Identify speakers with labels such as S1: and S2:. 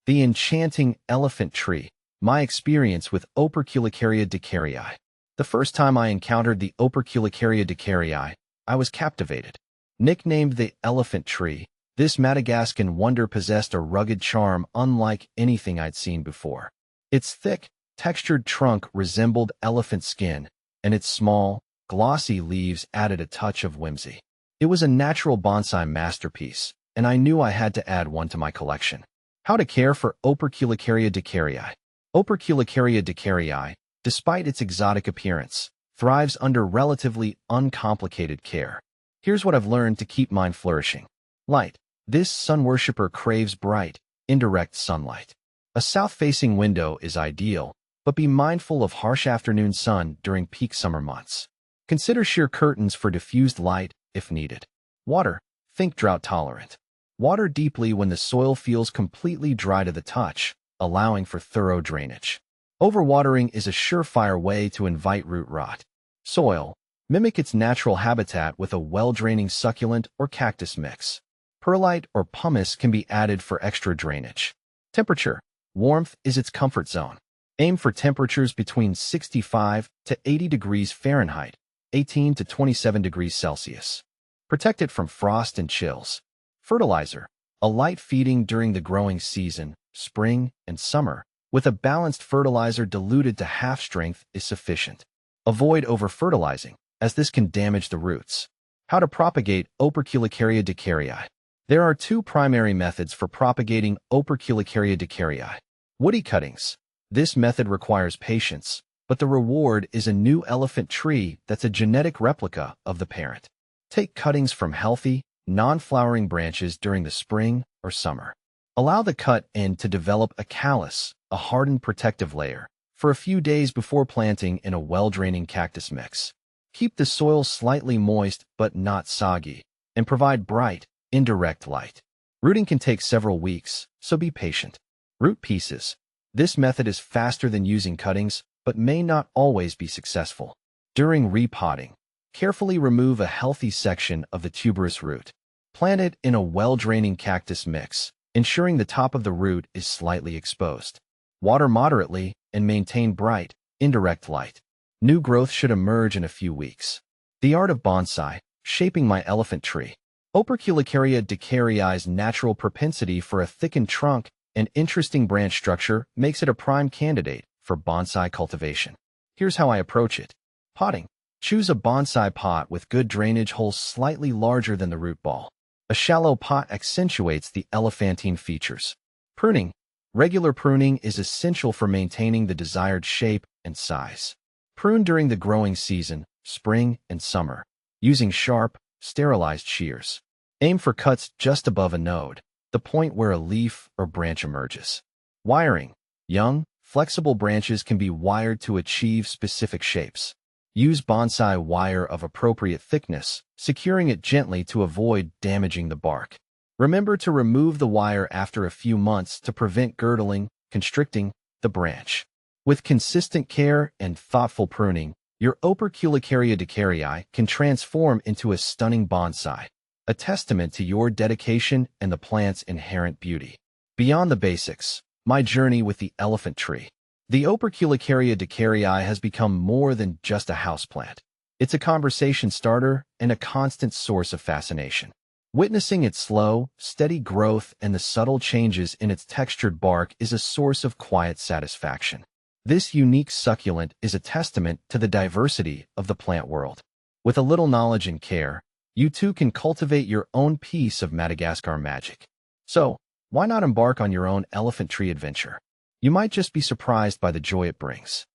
S1: The enchanting elephant tree. My experience with Operculicarya Decaryi. The first time I encountered the Operculicarya Decaryi, I was captivated. Nicknamed the elephant tree, this Madagascan wonder possessed a rugged charm unlike anything I'd seen before. Its thick, textured trunk resembled elephant skin, and its small, glossy leaves added a touch of whimsy. It was a natural bonsai masterpiece, and I knew I had to add one to my collection. How to care for Operculicarya Decaryi. Operculicarya Decaryi, despite its exotic appearance, thrives under relatively uncomplicated care. Here's what I've learned to keep mine flourishing. Light. This sun worshipper craves bright, indirect sunlight. A south-facing window is ideal, but be mindful of harsh afternoon sun during peak summer months. Consider sheer curtains for diffused light if needed. Water. Think drought-tolerant. Water deeply when the soil feels completely dry to the touch, allowing for thorough drainage. Overwatering is a surefire way to invite root rot. Soil. Mimic its natural habitat with a well-draining succulent or cactus mix. Perlite or pumice can be added for extra drainage. Temperature. Warmth is its comfort zone. Aim for temperatures between 65 to 80 degrees Fahrenheit, 18 to 27 degrees Celsius. Protect it from frost and chills. Fertilizer. A light feeding during the growing season, spring and summer, with a balanced fertilizer diluted to half strength is sufficient. Avoid over-fertilizing, as this can damage the roots. How to propagate Operculicarya Decaryi. There are two primary methods for propagating Operculicarya Decaryi. Woody cuttings. This method requires patience, but the reward is a new elephant tree that's a genetic replica of the parent. Take cuttings from healthy, non-flowering branches during the spring or summer. Allow the cut end to develop a callus, a hardened protective layer, for a few days before planting in a well-draining cactus mix. Keep the soil slightly moist but not soggy, and provide bright, indirect light. Rooting can take several weeks, so be patient. Root pieces. This method is faster than using cuttings, but may not always be successful. During repotting, carefully remove a healthy section of the tuberous root. Plant it in a well-draining cactus mix, ensuring the top of the root is slightly exposed. Water moderately and maintain bright, indirect light. New growth should emerge in a few weeks. The art of bonsai, shaping my elephant tree. Operculicarya Decaryi's natural propensity for a thickened trunk and interesting branch structure makes it a prime candidate for bonsai cultivation. Here's how I approach it. Potting. Choose a bonsai pot with good drainage holes slightly larger than the root ball. A shallow pot accentuates the elephantine features. Pruning. Regular pruning is essential for maintaining the desired shape and size. Prune during the growing season, spring and summer, using sharp, sterilized shears. Aim for cuts just above a node, the point where a leaf or branch emerges. Wiring. Young, flexible branches can be wired to achieve specific shapes. Use bonsai wire of appropriate thickness, securing it gently to avoid damaging the bark. Remember to remove the wire after a few months to prevent girdling, constricting the branch. With consistent care and thoughtful pruning, your Operculicarya Decaryi can transform into a stunning bonsai, a testament to your dedication and the plant's inherent beauty. Beyond the basics, my journey with the elephant tree. The Operculicarya Decaryi has become more than just a houseplant. It's a conversation starter and a constant source of fascination. Witnessing its slow, steady growth and the subtle changes in its textured bark is a source of quiet satisfaction. This unique succulent is a testament to the diversity of the plant world. With a little knowledge and care, you too can cultivate your own piece of Madagascar magic. So, why not embark on your own elephant tree adventure? You might just be surprised by the joy it brings.